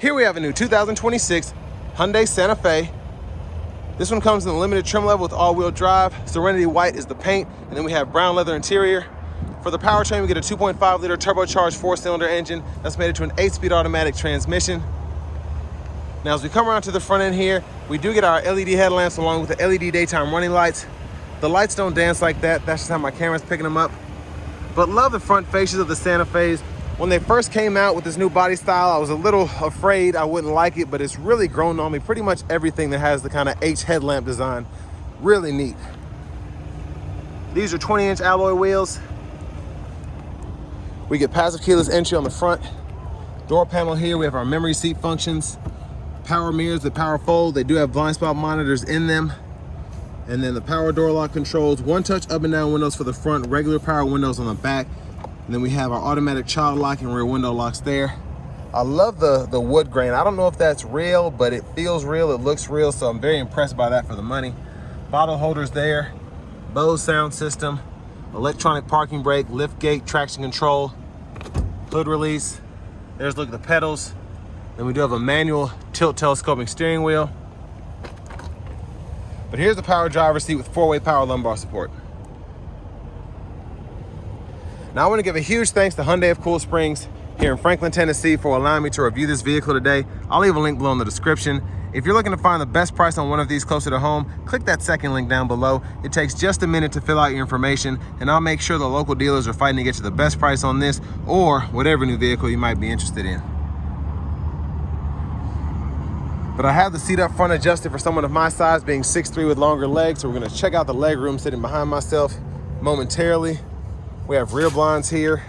Here we have a new 2026 Hyundai Santa Fe. This one comes in the limited trim level with all-wheel drive. Serenity white is the paint, and then we have brown leather interior. For the powertrain, we get a 2.5-liter turbocharged 4-cylinder engine that's made into an 8-speed automatic transmission. Now, as we come around to the front end here, we do get our LED headlamps along with the LED daytime running lights. The lights don't dance like that. That's just how my camera's picking them up. But love the front fascias of the Santa Fe's. When they first came out with this new body style, I was a little afraid I wouldn't like it, but it's really grown on me. Pretty much everything that has the kind of H headlamp design, really neat. These are 20-inch alloy wheels. We get passive keyless entry on the front. Door panel here, we have our memory seat functions. Power mirrors, the power fold. They do have blind spot monitors in them. And then the power door lock controls, one-touch up and down windows for the front, regular power windows on the back. And then we have our automatic child lock and rear window locks there. I love the wood grain. I don't know if that's real, but it feels real, it looks real, so I'm very impressed by that for the money. Bottle holders there, Bose sound system, electronic parking brake, lift gate, traction control, hood release. There's a look at the pedals. Then we do have a manual tilt telescoping steering wheel. But here's the power driver's seat with 4-way power lumbar support. Now I want to give a huge thanks to Hyundai of Cool Springs here in Franklin, Tennessee for allowing me to review this vehicle today. I'll leave a link below in the description. If you're looking to find the best price on one of these closer to home, click that second link down below. It takes just a minute to fill out your information, and I'll make sure the local dealers are fighting to get you the best price on this or whatever new vehicle you might be interested in. But I have the seat up front adjusted for someone of my size, being 6'3" with longer legs, so we're gonna check out the leg room sitting behind myself momentarily. We have rear blinds here.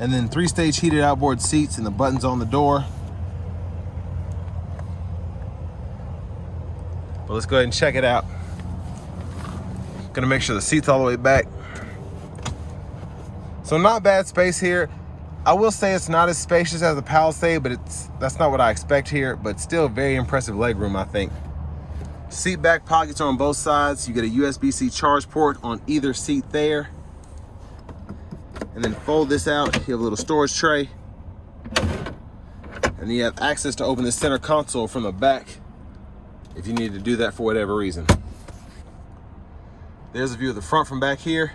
And then 3-stage heated outboard seats and the buttons on the door. But let's go ahead and check it out. Gonna make sure the seat's all the way back. So not bad space here. I will say it's not as spacious as the Palisade, but that's not what I expect here, but still very impressive legroom, I think. Seat back pockets are on both sides. You get a USB-C charge port on either seat there. And then fold this out, you have a little storage tray. And you have access to open the center console from the back if you need to do that for whatever reason. There's a view of the front from back here.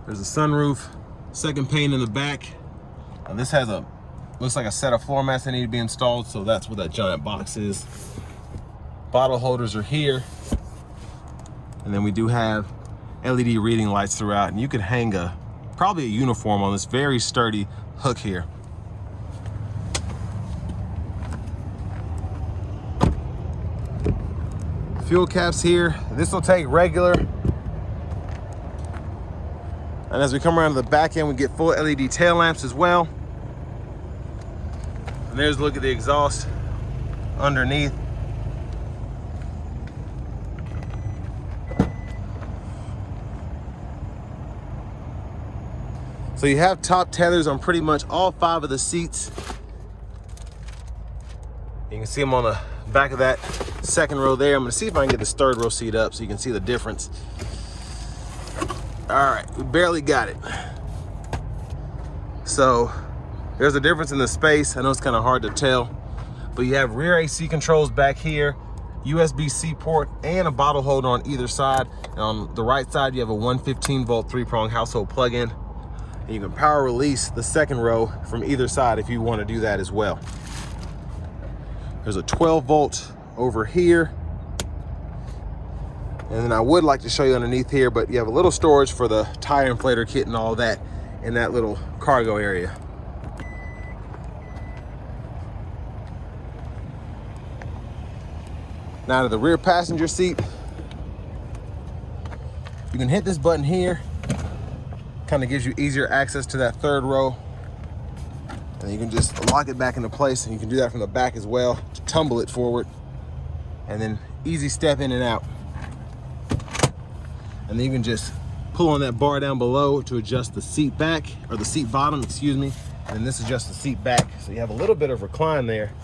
There's a sunroof, second pane in the back. And this has looks like a set of floor mats that need to be installed, so that's what that giant box is. Bottle holders are here. And then we do have LED reading lights throughout, and you could hang probably a uniform on this very sturdy hook here. Fuel caps here. This will take regular. And as we come around to the back end, we get full LED tail lamps as well. And there's a look at the exhaust underneath. So you have top tethers on pretty much all 5 of the seats. You can see them on the back of that second row there. I'm gonna see if I can get this third row seat up so you can see the difference. All right, we barely got it. So there's a difference in the space. I know it's kind of hard to tell, but you have rear AC controls back here, USB-C port, and a bottle holder on either side. And on the right side, you have a 115-volt 3-prong household plug-in. And you can power release the second row from either side if you want to do that as well. There's a 12-volt over here. And then I would like to show you underneath here, but you have a little storage for the tire inflator kit and all that in that little cargo area. Now to the rear passenger seat. You can hit this button here. Kind of gives you easier access to that third row. And you can just lock it back into place, and you can do that from the back as well to tumble it forward. And then easy step in and out. And then you can just pull on that bar down below to adjust the seat back, or the seat bottom, excuse me. And this adjusts the seat back. So you have a little bit of recline there.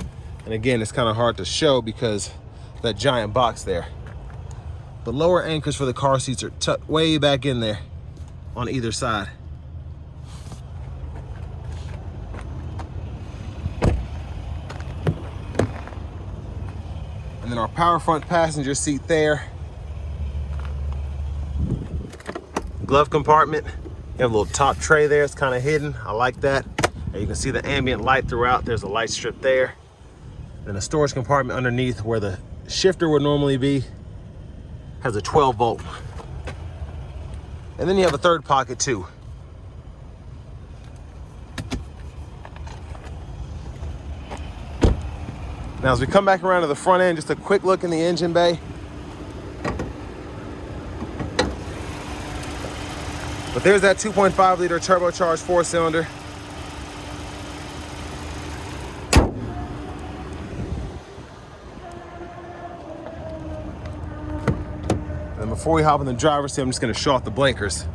And again, it's kind of hard to show because of that giant box there. The lower anchors for the car seats are tucked way back in there on either side. then our power front passenger seat there. Glove compartment. You have a little top tray there. It's kind of hidden. I like that. And you can see the ambient light throughout. There's a light strip there. Then a storage compartment underneath where the shifter would normally be has a 12 volt. And then you have a third pocket too. Now as we come back around to the front end, just a quick look in the engine bay. But there's that 2.5 liter turbocharged 4-cylinder. And before we hop in the driver's seat, I'm just gonna show off the blinkers.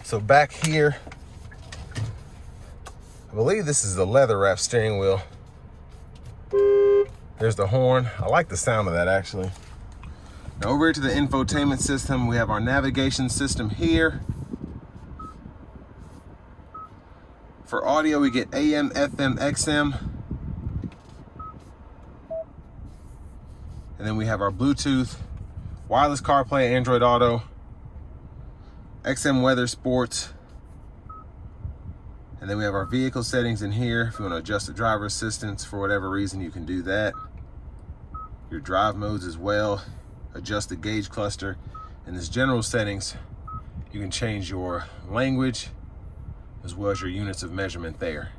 So back here, I believe this is the leather wrap steering wheel. There's the horn. I like the sound of that actually. Now over here to the infotainment system, we have our navigation system here. For audio, we get AM, FM, XM. And then we have our Bluetooth, wireless CarPlay, Android Auto, XM Weather Sports, and then we have our vehicle settings in here. If you want to adjust the driver assistance for whatever reason, you can do that. Your drive modes as well, adjust the gauge cluster, and this general settings, you can change your language as well as your units of measurement there.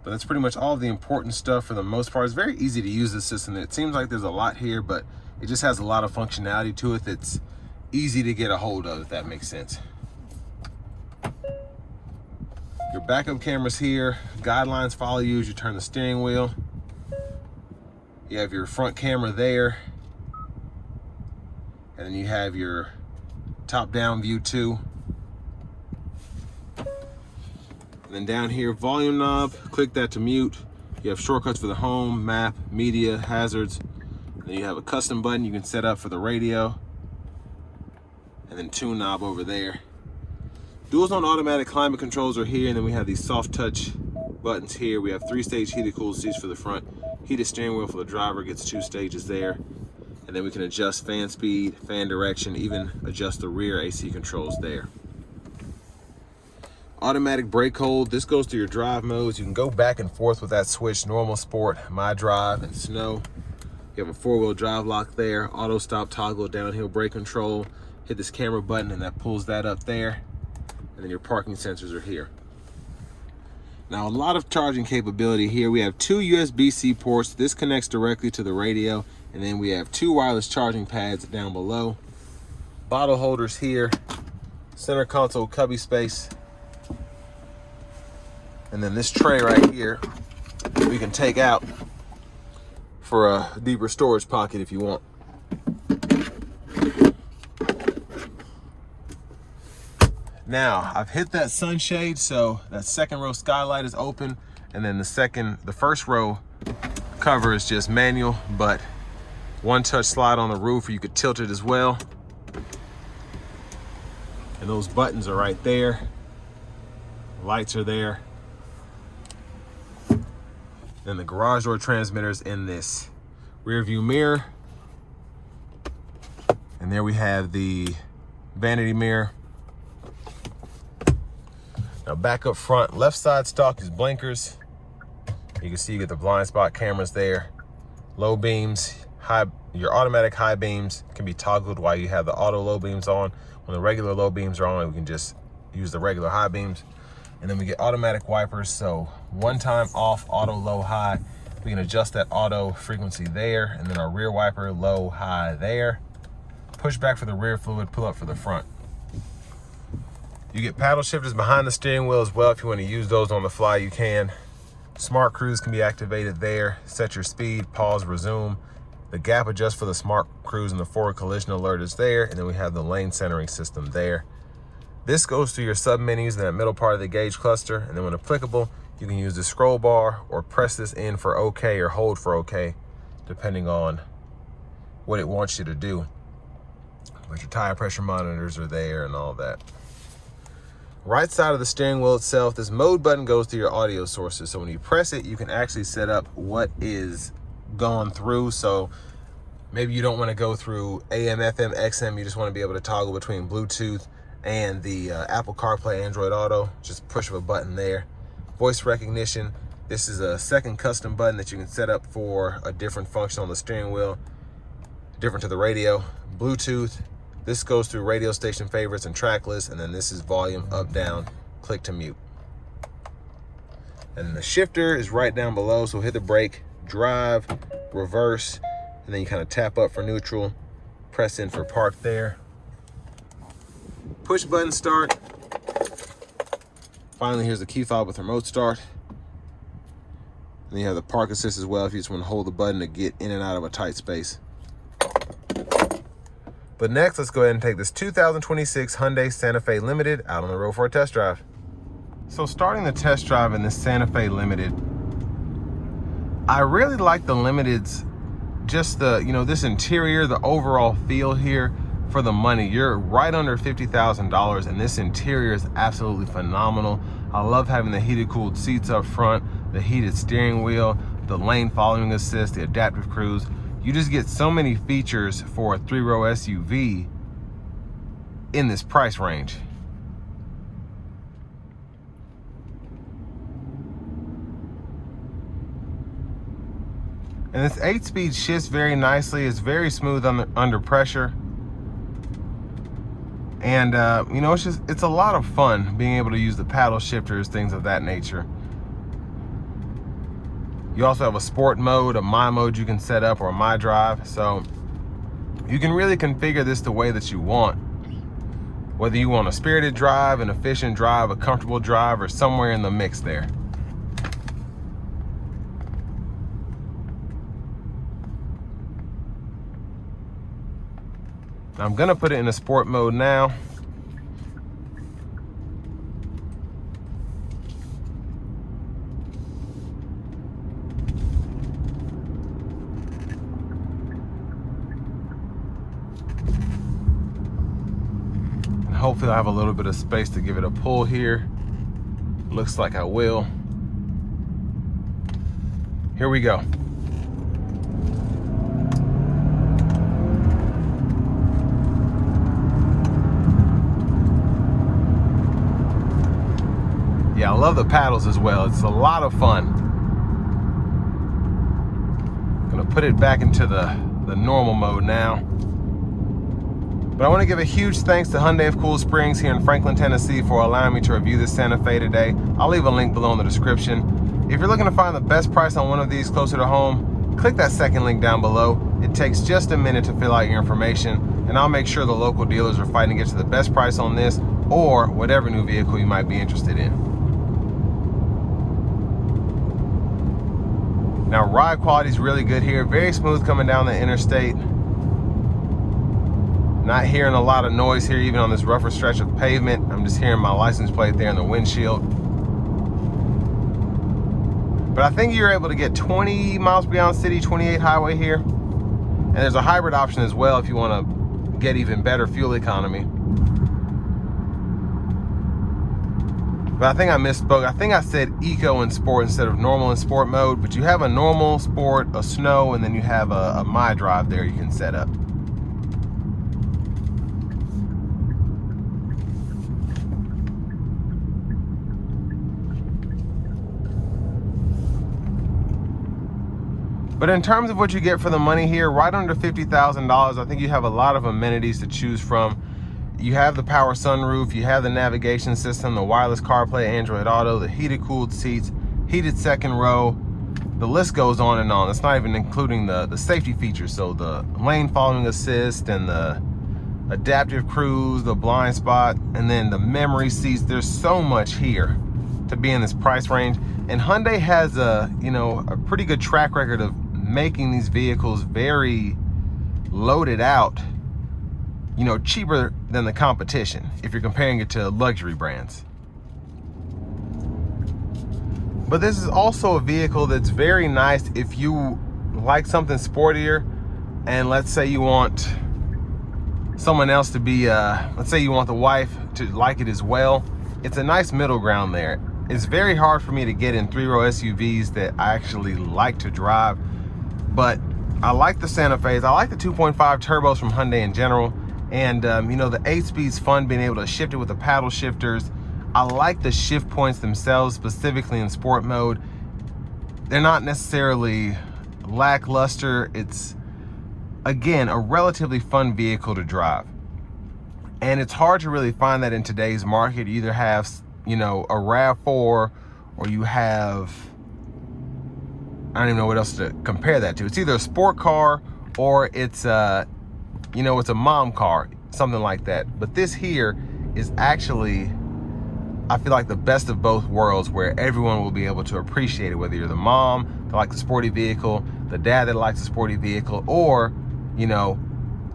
But that's pretty much all of the important stuff for the most part. It's very easy to use this system. It seems like there's a lot here, but it just has a lot of functionality to it that's easy to get a hold of, if that makes sense. Your backup cameras here, guidelines follow you as you turn the steering wheel. You have your front camera there. And then you have your top-down view too. And then down here, volume knob, click that to mute. You have shortcuts for the home, map, media, hazards. Then you have a custom button you can set up for the radio. And then tune knob over there. Dual zone automatic climate controls are here, and then we have these soft touch buttons here. We have 3-stage heated cooled seats for the front. Heated steering wheel for the driver gets 2 stages there. And then we can adjust fan speed, fan direction, even adjust the rear AC controls there. Automatic brake hold. This goes to your drive modes. You can go back and forth with that switch, normal, sport, my drive, and snow. You have a 4-wheel drive lock there, auto stop toggle, downhill brake control. Hit this camera button and that pulls that up there. And then your parking sensors are here. Now a lot of charging capability here. We have 2 USB-C ports. This connects directly to the radio. And then we have 2 wireless charging pads down below. Bottle holders here. Center console cubby space. And then this tray right here, we can take out for a deeper storage pocket if you want. Now, I've hit that sunshade, so that second row skylight is open, and then the first row cover is just manual, but one touch slide on the roof, or you could tilt it as well. And those buttons are right there. Lights are there. Then the garage door transmitter's in this rear view mirror. And there we have the vanity mirror. Now back up front, left side stock is blinkers. You can see you get the blind spot cameras there. Low beams, your automatic high beams can be toggled while you have the auto low beams on. When the regular low beams are on, we can just use the regular high beams. And then we get automatic wipers, so one time off, auto, low, high. We can adjust that auto frequency there, and then our rear wiper, low, high there. Push back for the rear fluid, pull up for the front. You get paddle shifters behind the steering wheel as well. If you want to use those on the fly, you can. Smart cruise can be activated there. Set your speed, pause, resume. The gap adjust for the smart cruise and the forward collision alert is there. And then we have the lane centering system there. This goes through your sub menus in that middle part of the gauge cluster, and then when applicable, you can use the scroll bar or press this in for OK or hold for OK, depending on what it wants you to do. But your tire pressure monitors are there and all that. Right side of the steering wheel itself, this mode button goes to your audio sources. So when you press it, you can actually set up what is gone through. So maybe you don't want to go through AM, FM, XM. You just want to be able to toggle between Bluetooth and the Apple CarPlay, Android Auto. Just push of a button there. Voice recognition. This is a second custom button that you can set up for a different function on the steering wheel, different to the radio. Bluetooth. This goes through radio station favorites and track lists, and then this is volume up, down, click to mute. And the shifter is right down below, so hit the brake, drive, reverse, and then you kind of tap up for neutral, press in for park there. Push button start. Finally, here's the key fob with remote start. And then you have the park assist as well if you just want to hold the button to get in and out of a tight space. But next, let's go ahead and take this 2026 Hyundai Santa Fe Limited out on the road for a test drive. So starting the test drive in this Santa Fe Limited, I really like the Limited's, just the, this interior, the overall feel here for the money. You're right under $50,000 and this interior is absolutely phenomenal. I love having the heated cooled seats up front, the heated steering wheel, the lane following assist, the adaptive cruise. You just get so many features for a 3-row SUV in this price range. And this 8-speed shifts very nicely. It's very smooth under pressure. And it's a lot of fun being able to use the paddle shifters, things of that nature. You also have a sport mode, a My mode you can set up, or a My Drive. So you can really configure this the way that you want. Whether you want a spirited drive, an efficient drive, a comfortable drive, or somewhere in the mix there. I'm gonna put it in a sport mode now. Hopefully I have a little bit of space to give it a pull here. Looks like I will. Here we go. Yeah, I love the paddles as well. It's a lot of fun. Gonna put it back into the normal mode now. But I want to give a huge thanks to Hyundai of Cool Springs here in Franklin, Tennessee for allowing me to review this Santa Fe today. I'll leave a link below in the description. If you're looking to find the best price on one of these closer to home, click that second link down below. It takes just a minute to fill out your information, and I'll make sure the local dealers are fighting to get you the best price on this or whatever new vehicle you might be interested in. Now, ride quality is really good here. Very smooth coming down the interstate. Not hearing a lot of noise here, even on this rougher stretch of pavement. I'm just hearing my license plate there in the windshield. But I think you're able to get 20 miles per gallon city, 28 highway here. And there's a hybrid option as well if you want to get even better fuel economy. But I think I misspoke. I think I said eco and sport instead of normal and sport mode. But you have a normal, sport, a snow, and then you have a My Drive there you can set up. But in terms of what you get for the money here, right under $50,000, I think you have a lot of amenities to choose from. You have the power sunroof, you have the navigation system, the wireless CarPlay, Android Auto, the heated cooled seats, heated second row. The list goes on and on. It's not even including the safety features. So the lane following assist and the adaptive cruise, the blind spot, and then the memory seats. There's so much here to be in this price range. And Hyundai has a pretty good track record of making these vehicles very loaded out you know, cheaper than the competition if you're comparing it to luxury brands. But this is also a vehicle that's very nice if you like something sportier, and let's say you want someone else to be, let's say you want the wife to like it as well. It's a nice middle ground there. It's very hard for me to get in 3-row SUVs that I actually like to drive, but I like the Santa Fe's. I like the 2.5 turbos from Hyundai in general. And you know, the 8-speed's fun being able to shift it with the paddle shifters. I like the shift points themselves, specifically in sport mode. They're not necessarily lackluster. It's, again, a relatively fun vehicle to drive. And it's hard to really find that in today's market. You either have, you know, a RAV4, or you have, I don't even know what else to compare that to. It's either a sport car or it's you know, it's a mom car, something like that. But this here is actually, I feel like, the best of both worlds, where everyone will be able to appreciate it, whether you're the mom that likes a sporty vehicle, the dad that likes a sporty vehicle, or, you know,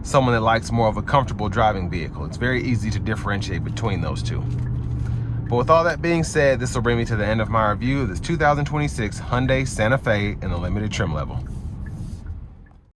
someone that likes more of a comfortable driving vehicle. It's very easy to differentiate between those two. But with all that being said, this will bring me to the end of my review of this 2026 Hyundai Santa Fe in the limited trim level.